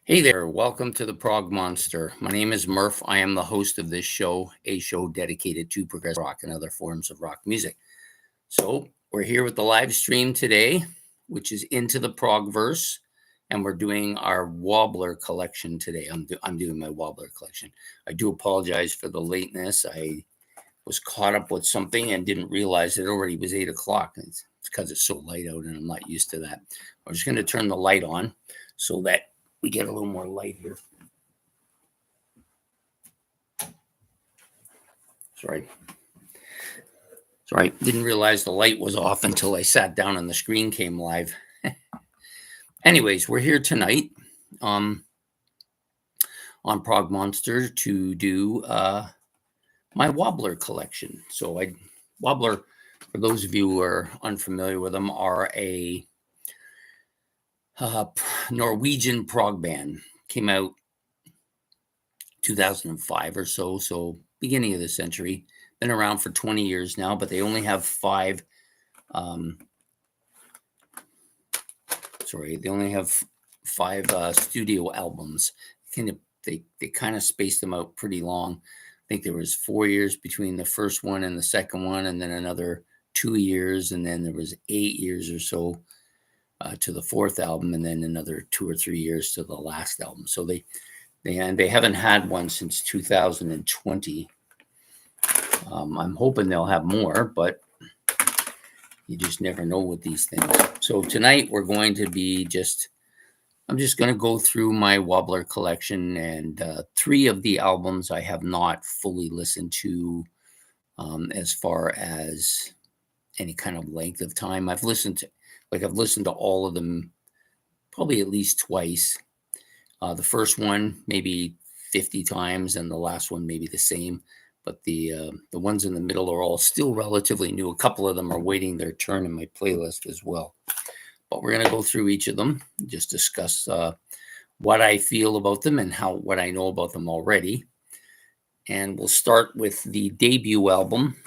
Hey there, welcome to the Prog Monster. My name is Murph. I am the host of this show, a show dedicated to progressive rock and other forms of rock music. So, we're here with the live stream today, which is into the Progverse, and we're doing our Wobbler collection today. I'm doing my Wobbler collection. I do apologize for the lateness. I was caught up with something and didn't realize it already was 8 o'clock. It's because it's so light out and I'm not used to that. I'm just going to turn the light on so that we get a little more light here. Sorry, didn't realize the light was off until I sat down and the screen came live. Anyways, we're here tonight on Prog Monster to do my Wobbler collection. So Wobbler, for those of you who are unfamiliar with them, are a Norwegian prog band. Came out 2005 or so beginning of the century. Been around for 20 years now, but they only have five studio albums. They kind of spaced them out pretty long. I think there was 4 years between the first one and the second one, and then another 2 years, and then there was 8 years or so to the fourth album, and then another 2 or 3 years to the last album. So they haven't had one since 2020. I'm hoping they'll have more, but you just never know with these things. So tonight we're going to be I'm just going to go through my Wobbler collection, and 3 of the albums I have not fully listened to as far as any kind of length of time. I've listened to all of them probably at least twice. The first one maybe 50 times, and the last one maybe the same. But the ones in the middle are all still relatively new. A couple of them are waiting their turn in my playlist as well. But we're going to go through each of them, just discuss what I feel about them and what I know about them already. And we'll start with the debut album,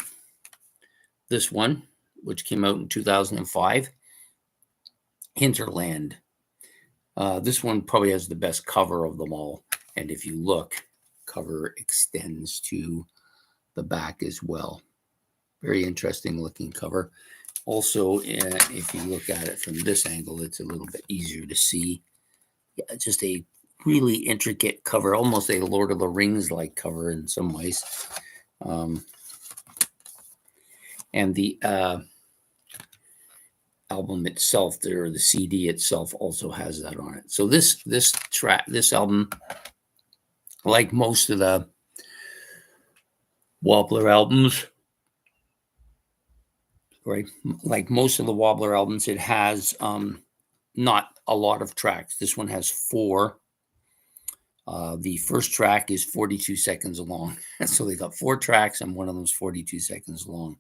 this one, which came out in 2005, Hinterland. This one probably has the best cover of them all. And if you look, cover extends to the back as well. Very interesting looking cover. Also, if you look at it from this angle, it's a little bit easier to see. Yeah, just a really intricate cover, almost a Lord of the Rings-like cover in some ways. And the album itself, or the CD itself, also has that on it. So this album, like most of the Wobbler albums, it has not a lot of tracks. This one has 4. The first track is 42 seconds long. So they got 4 tracks, and one of them is 42 seconds long.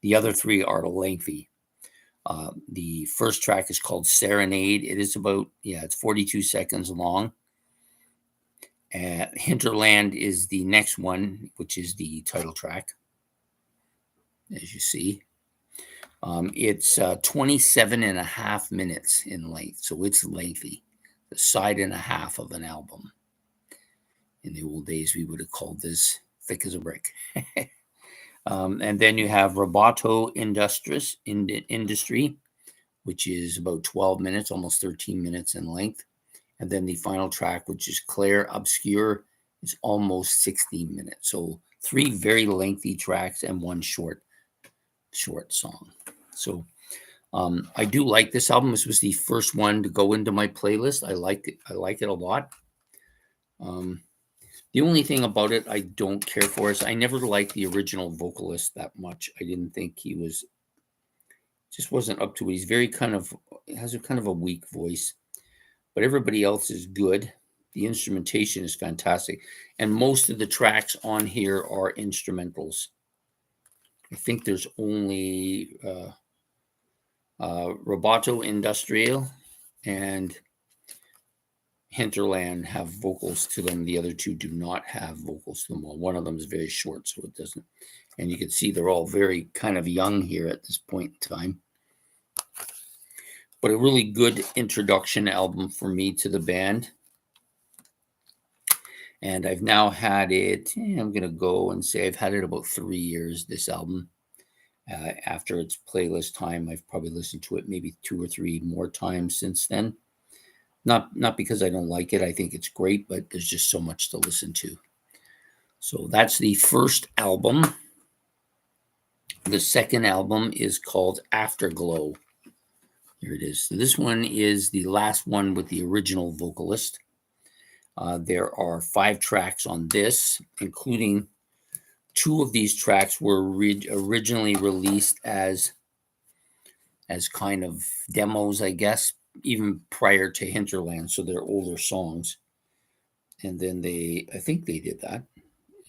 The other 3 are lengthy. The first track is called Serenade. It is it's 42 seconds long. Hinterland is the next one, which is the title track, as you see. It's 27 and a half minutes in length, so it's lengthy. The side and a half of an album. In the old days, we would have called this thick as a brick. And then you have Roboto Industry, which is about 12 minutes, almost 13 minutes in length. And then the final track, which is Claire Obscure, is almost 16 minutes. So 3 very lengthy tracks and 1 short song. So I do like this album. This was the first one to go into my playlist. I like it a lot. The only thing about it I don't care for is I never liked the original vocalist that much. I didn't think just wasn't up to it. He's has a kind of a weak voice, but everybody else is good. The instrumentation is fantastic. And most of the tracks on here are instrumentals. I think there's only Roboto Industrial and Hinterland have vocals to them. The other 2 do not have vocals to them. Well, one of them is very short, so it doesn't. And you can see they're all very kind of young here at this point in time. But a really good introduction album for me to the band. And I've now had it, I'm going to go and say I've had it about 3 years, this album. After its playlist time, I've probably listened to it maybe 2 or 3 more times since then. Not because I don't like it. I think it's great, but there's just so much to listen to. So that's the first album. The second album is called Afterglow. Here it is. So this one is the last one with the original vocalist. There are 5 tracks on this, including 2 of these tracks were originally released as kind of demos, I guess, even prior to Hinterland. So they're older songs. And then I think they did that.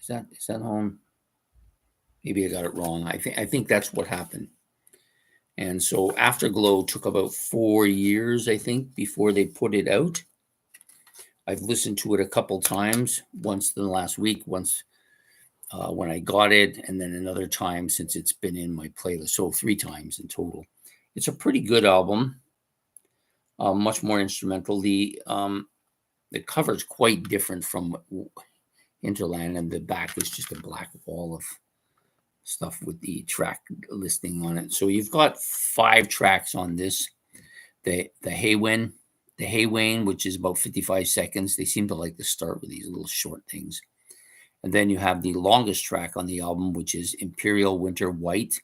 Is that home? Maybe I got it wrong. I think that's what happened. And so Afterglow took about 4 years, I think, before they put it out. I've listened to it a couple times, once in the last week, once when I got it, and then another time since it's been in my playlist. So 3 times in total. It's a pretty good album, much more instrumental. The cover is quite different from Hinterland, and the back is just a black wall of stuff with the track listing on it. So you've got 5 tracks on this. The Hey Wayne, which is about 55 seconds. They seem to like to start with these little short things. And then you have the longest track on the album, which is Imperial Winter White,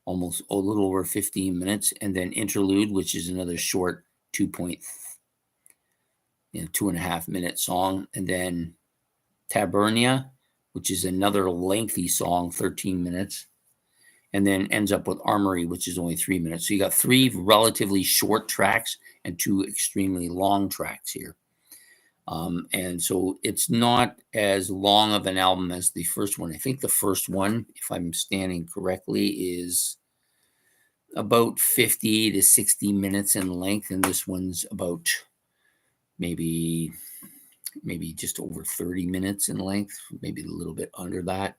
almost a little over 15 minutes. And then Interlude, which is another short 2.5 minute song. And then Tabernia, which is another lengthy song, 13 minutes. And then ends up with Armory, which is only 3 minutes. So you got 3 relatively short tracks and 2 extremely long tracks here. And so it's not as long of an album as the first one. I think the first one, if I'm standing correctly, is about 50 to 60 minutes in length. And this one's about maybe just over 30 minutes in length, maybe a little bit under that.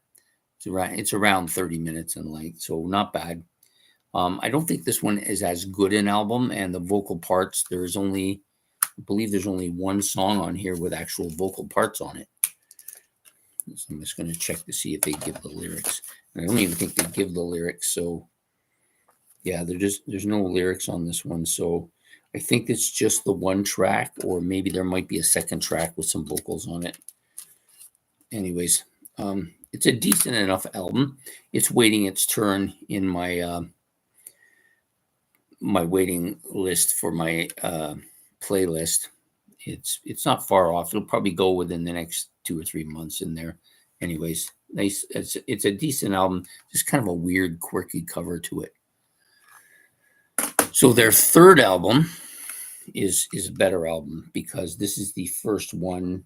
It's around 30 minutes in length, so not bad. I don't think this one is as good an album, and the vocal parts, I believe there's only 1 song on here with actual vocal parts on it. So I'm just going to check to see if they give the lyrics. And I don't even think they give the lyrics, so yeah, there's no lyrics on this one. So I think it's just the 1 track, or maybe there might be a second track with some vocals on it. Anyways, it's a decent enough album. It's waiting its turn in my my waiting list for my playlist. It's not far off. It'll probably go within the next 2 or 3 months in there. Anyways, nice. It's a decent album. Just kind of a weird, quirky cover to it. So their third album is a better album, because this is the first one.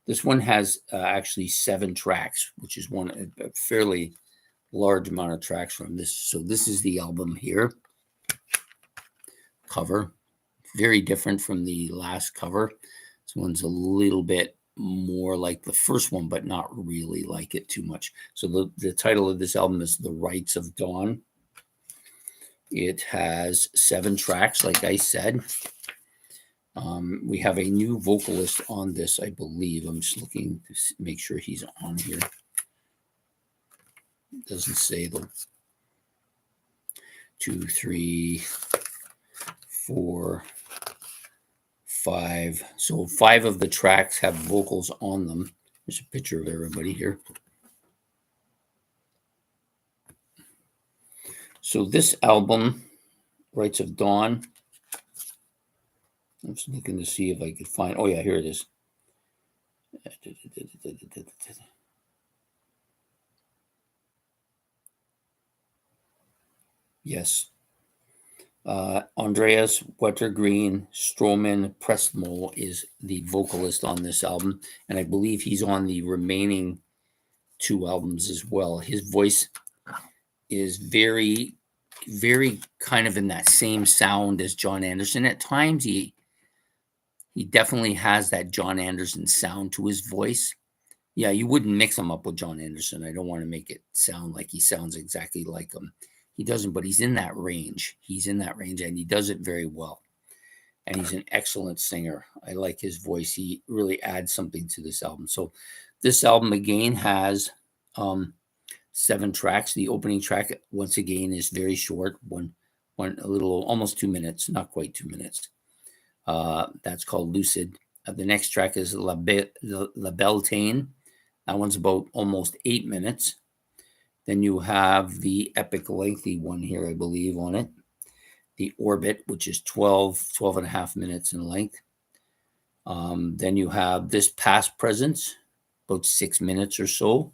This one has actually 7 tracks, which is a fairly large amount of tracks from this. So this is the album here. Cover. Very different from the last cover. This one's a little bit more like the first one, but not really like it too much. So the title of this album is The Rites of Dawn. It has 7 tracks, like I said. We have a new vocalist on this, I believe. I'm just looking to make sure he's on here. It doesn't say the 2, 3, 4, 5. So 5 of the tracks have vocals on them. There's a picture of everybody here. So this album, Rites of Dawn, I'm just looking to see if I could find. Oh, yeah, here it is. Yes. Andreas Wettergreen Stroman Prestmo is the vocalist on this album, and I believe he's on the remaining 2 albums as well. His voice is very, very kind of in that same sound as John Anderson. At times, he definitely has that John Anderson sound to his voice. Yeah, you wouldn't mix him up with John Anderson. I don't want to make it sound like he sounds exactly like him. He doesn't, but he's in that range. He's in that range, and he does it very well. and he's an excellent singer. I like his voice. He really adds something to this album. So this album again has 7 tracks. The opening track, once again, is very short, a little, almost 2 minutes, not quite 2 minutes. That's called Lucid. The next track is La Beltane. That one's about almost 8 minutes. Then you have the epic lengthy one here, I believe, on it. The Orbit, which is 12 and a half minutes in length. Then you have This Past Presence, about 6 minutes or so.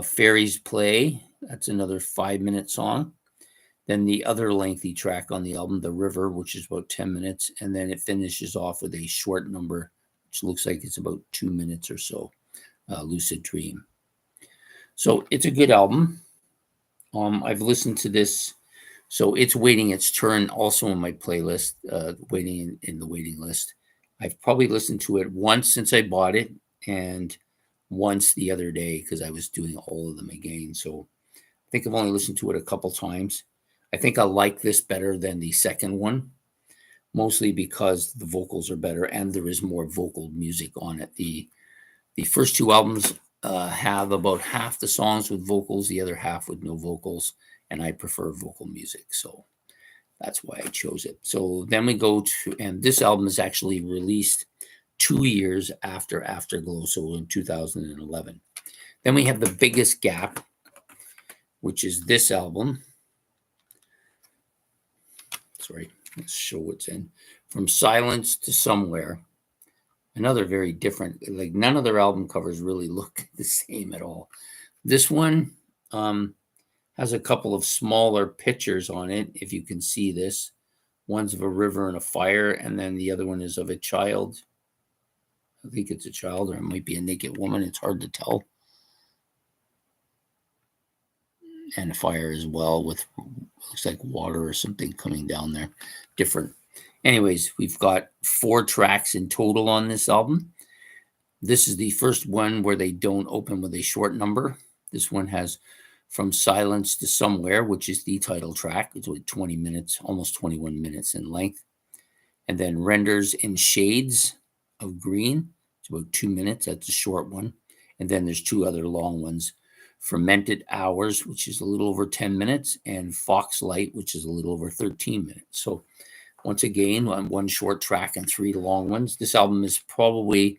Fairies Play, that's another 5-minute song. Then the other lengthy track on the album, The River, which is about 10 minutes. And then it finishes off with a short number, which looks like it's about 2 minutes or so, Lucid Dream. So it's a good album. I've listened to this. So it's waiting its turn also on my playlist, waiting in the waiting list. I've probably listened to it once since I bought it and once the other day because I was doing all of them again. So I think I've only listened to it a couple times. I think I like this better than the second one, mostly because the vocals are better and there is more vocal music on it. The first 2 albums have about half the songs with vocals, the other half with no vocals, and I prefer vocal music. So that's why I chose it. So then we go to, and this album is actually released 2 years after Afterglow, so in 2011. Then we have the biggest gap, which is this album. Sorry, let's show what's in. From Silence to Somewhere. Another very different, like none of their album covers really look the same at all. This one has a couple of smaller pictures on it, if you can see this. One's of a river and a fire, and then the other one is of a child. I think it's a child, or it might be a naked woman. It's hard to tell. And a fire as well with, looks like water or something coming down there. Different. Anyways, we've got 4 tracks in total on this album. This is the first one where they don't open with a short number. This one has From Silence to Somewhere, which is the title track. It's like 20 minutes, almost 21 minutes in length. And then Renders in Shades of Green. It's about 2 minutes. That's a short one. And then there's 2 other long ones. Fermented Hours, which is a little over 10 minutes, and Foxlight, which is a little over 13 minutes. So once again, on 1 short track and 3 long ones. This album is probably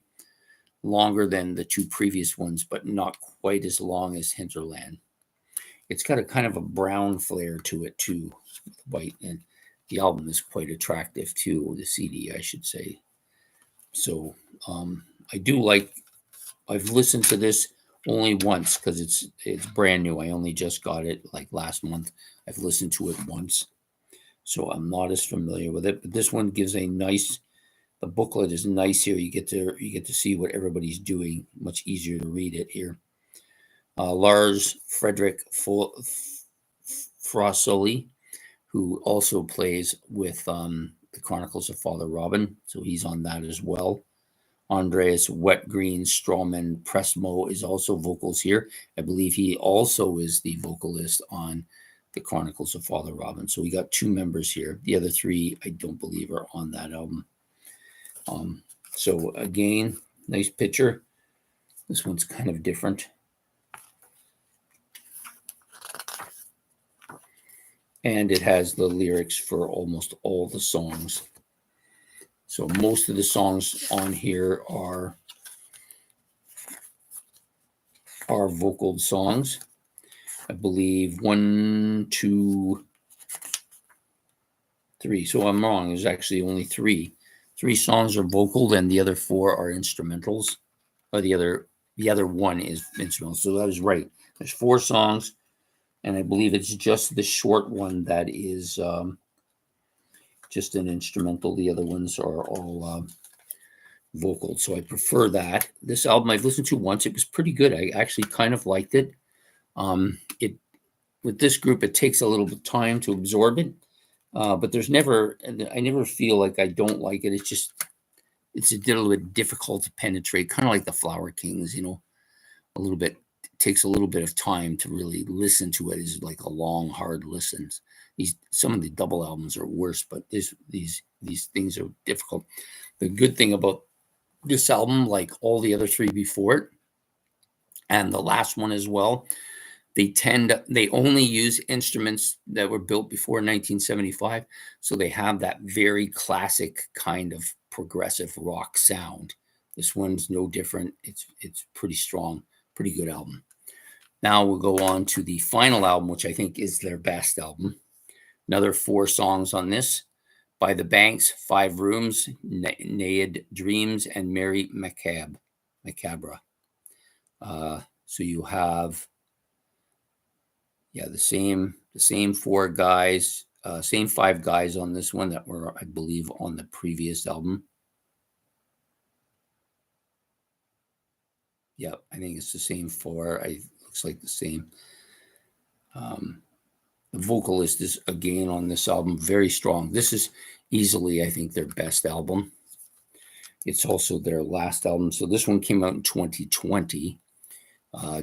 longer than the 2 previous ones, but not quite as long as Hinterland. It's got a kind of a brown flair to it too, white, and the album is quite attractive too, the CD, I should say. So I do like, I've listened to this only once because it's brand new. I only just got it like last month. I've listened to it once, so I'm not as familiar with it. But this one gives a nice. The booklet is nice here. You get to see what everybody's doing. Much easier to read it here. Lars Fredrik Frosoli, who also plays with the Chronicles of Father Robin, so he's on that as well. Andreas Wetgreen Strawman Pressmo is also vocals here. I believe he also is the vocalist on the Chronicles of Father Robin. So we got 2 members here. The other 3, I don't believe, are on that album. So again, nice picture. This one's kind of different. And it has the lyrics for almost all the songs. So most of the songs on here are vocal songs. I believe 1, 2, 3. So I'm wrong. There's actually only 3. 3 songs are vocal, and the other 4 are instrumentals. Or the other 1 is instrumental. So that was right. There's 4 songs, and I believe it's just the short one that is just an instrumental. The other ones are all vocal. So I prefer that. This album I've listened to once. It was pretty good. I actually kind of liked it. With this group, it takes a little bit of time to absorb it. But I never feel like I don't like it. It's a little bit difficult to penetrate, kind of like the Flower Kings, a little bit takes a little bit of time to really listen to it. It's like a long, hard listen. Some of the double albums are worse, but these things are difficult. The good thing about this album, like all the other three before it, and the last one as well, they only use instruments that were built before 1975, so they have that very classic kind of progressive rock sound. This one's no different. It's pretty strong, pretty good album. Now we'll go on to the final album, which I think is their best album. Another 4 songs on this: By the Banks, 5 Rooms, Naiad Dreams, and Mary Macabre. So you have the same 4 guys, same 5 guys on this one that were, I believe, on the previous album. Yeah, I think it's the same 4. Looks like the same. The vocalist is, again, on this album, very strong. This is easily, I think, their best album. It's also their last album. So this one came out in 2020,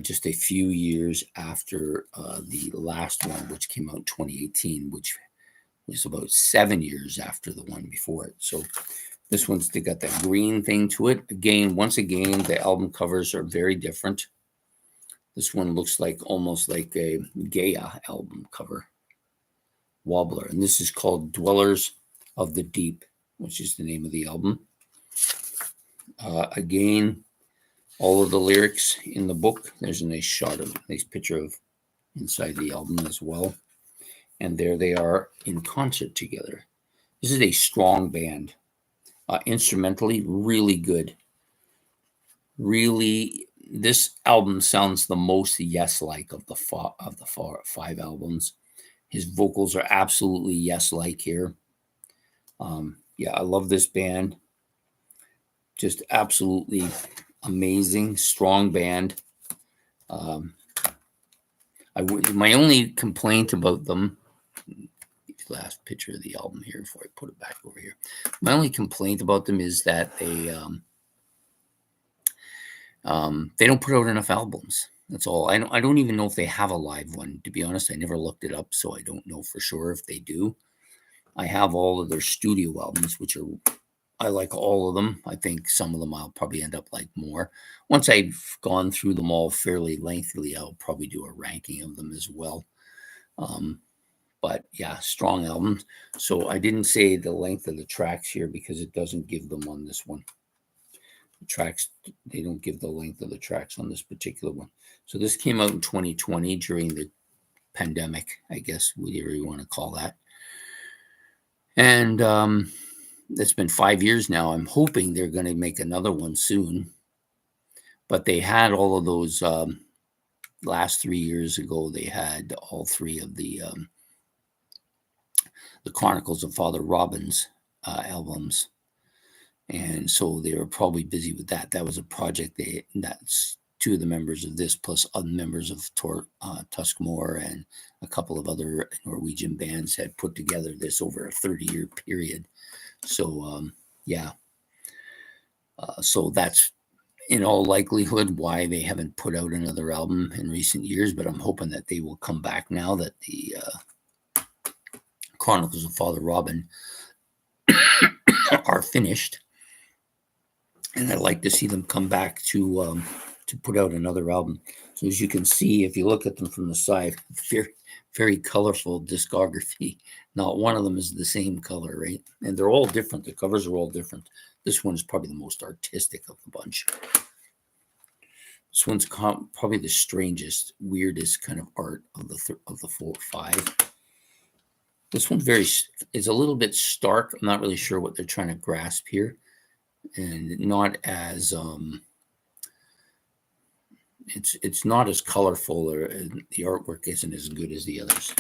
just a few years after the last one, which came out in 2018, which was about 7 years after the one before it. So this one's, they got that green thing to it. Once again, the album covers are very different. This one looks like almost like a Gaia album cover, Wobbler. And this is called Dwellers of the Deep, which is the name of the album. Again, all of the lyrics in the book. There's a nice picture of inside the album as well. And there they are in concert together. This is a strong band. Instrumentally, really good. Really, this album sounds the most Yes-like of the 5 albums. His vocals are absolutely Yes-like here. I love this band. Just absolutely amazing, strong band. My only complaint about them, last picture of the album here before I put it back over here. My only complaint about them is that they don't put out enough albums. That's all. I don't even know if they have a live one. To be honest, I never looked it up, so I don't know for sure if they do. I have all of their studio albums, which I like all of them. I think some of them I'll probably end up like more. Once I've gone through them all fairly lengthily, I'll probably do a ranking of them as well. But yeah, strong albums. So I didn't say the length of the tracks here because it doesn't give them on this one. The tracks, they don't give the length of the tracks on this particular one. So this came out in 2020 during the pandemic, I guess, whatever you want to call that. And it's been 5 years now. I'm hoping they're going to make another one soon. But they had all of those last 3 years ago. They had all 3 of the Chronicles of Father Robin's albums. And so they were probably busy with that. That was a project that's 2 of the members of this plus other members of Tuskmore and a couple of other Norwegian bands had put together this over a 30-year period. So, so that's in all likelihood why they haven't put out another album in recent years, but I'm hoping that they will come back now that the Chronicles of Father Robin are finished. And I'd like to see them come back to put out another album. So as you can see, if you look at them from the side, very, very colorful discography. Not one of them is the same color, right? And they're all different. The covers are all different. This one is probably the most artistic of the bunch. This one's probably the strangest, weirdest kind of art of the 4 or 5. This one is a little bit stark. I'm not really sure what they're trying to grasp here, and not as it's not as colorful, or the artwork isn't as good as the others.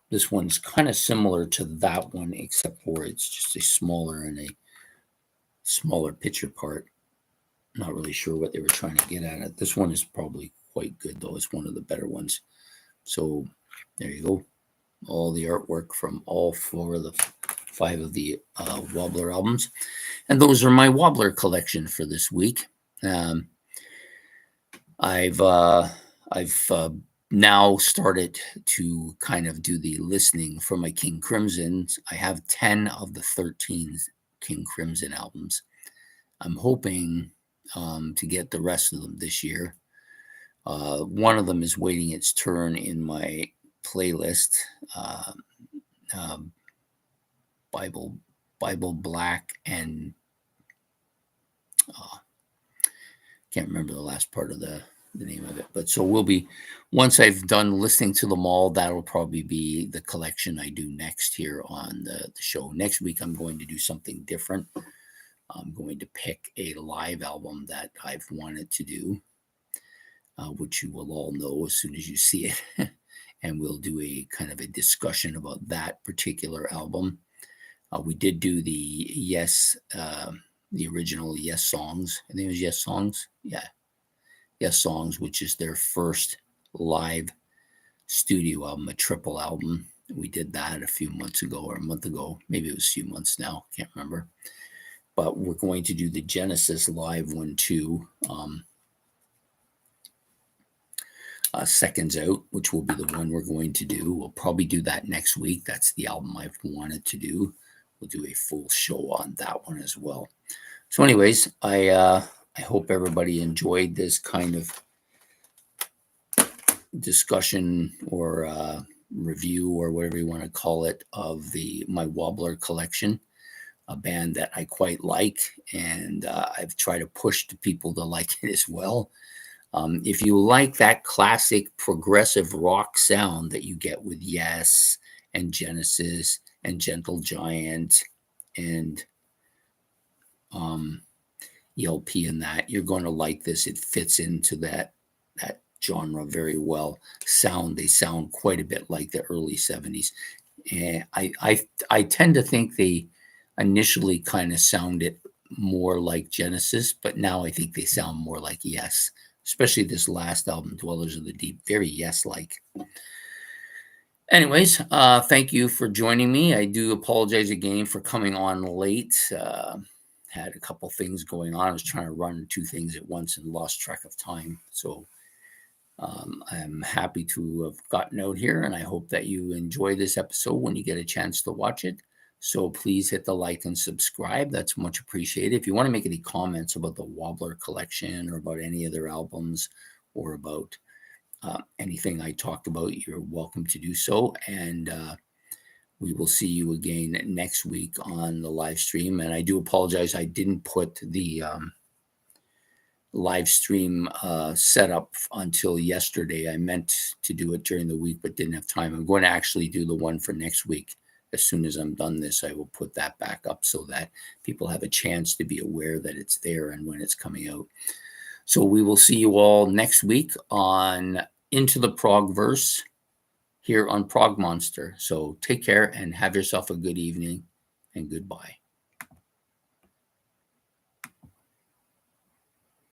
This one's kind of similar to that one, except for it's just a smaller picture part. Not really sure what they were trying to get at it. This one is probably quite good, though. It's one of the better ones. So there you go. All the artwork from all 4 of the 5 of the Wobbler albums. And those are my Wobbler collection for this week. I've now started to kind of do the listening for my King Crimsons. I have 10 of the 13 King Crimson albums. I'm hoping to get the rest of them this year. One of them is waiting its turn in my playlist. Uh, um, Bible Black and can't remember the last part of the name of it. But so we'll be, once I've done listening to them all, that'll probably be the collection I do next here on the show. Next week, I'm going to do something different. I'm going to pick a live album that I've wanted to do, which you will all know as soon as you see it. And we'll do a kind of a discussion about that particular album. We did do the original Yes Songs. I think it was Yes Songs. Yeah. Yes Songs, which is their first live studio album, a triple album. We did that a few months ago or a month ago. Maybe it was a few months now. Can't remember. But we're going to do the Genesis live one too. Seconds Out, which will be the one we're going to do. We'll probably do that next week. That's the album I've wanted to do. We'll do a full show on that one as well. So anyways, I hope everybody enjoyed this kind of discussion or review or whatever you want to call it of my Wobbler collection, a band that I quite like, and I've tried to push the people to like it as well. If you like that classic progressive rock sound that you get with Yes and Genesis and Gentle Giant and ELP and that, you're going to like this. It fits into that genre very well. They sound quite a bit like the early 70s. And I tend to think they initially kind of sounded more like Genesis, but now I think they sound more like Yes. Especially this last album, Dwellers of the Deep, very Yes-like. Anyways, thank you for joining me. I do apologize again for coming on late. Had a couple things going on. I was trying to run two things at once and lost track of time. So I'm happy to have gotten out here, and I hope that you enjoy this episode when you get a chance to watch it. So please hit the like and subscribe. That's much appreciated. If you want to make any comments about the Wobbler collection or about any of their albums or about anything I talked about, you're welcome to do so. And we will see you again next week on the live stream. And I do apologize. I didn't put the live stream set up until yesterday. I meant to do it during the week, but didn't have time. I'm going to actually do the one for next week. As soon as I'm done this, I will put that back up so that people have a chance to be aware that it's there and when it's coming out. So we will see you all next week on Into the Progverse here on Prog Monster. So take care and have yourself a good evening and goodbye.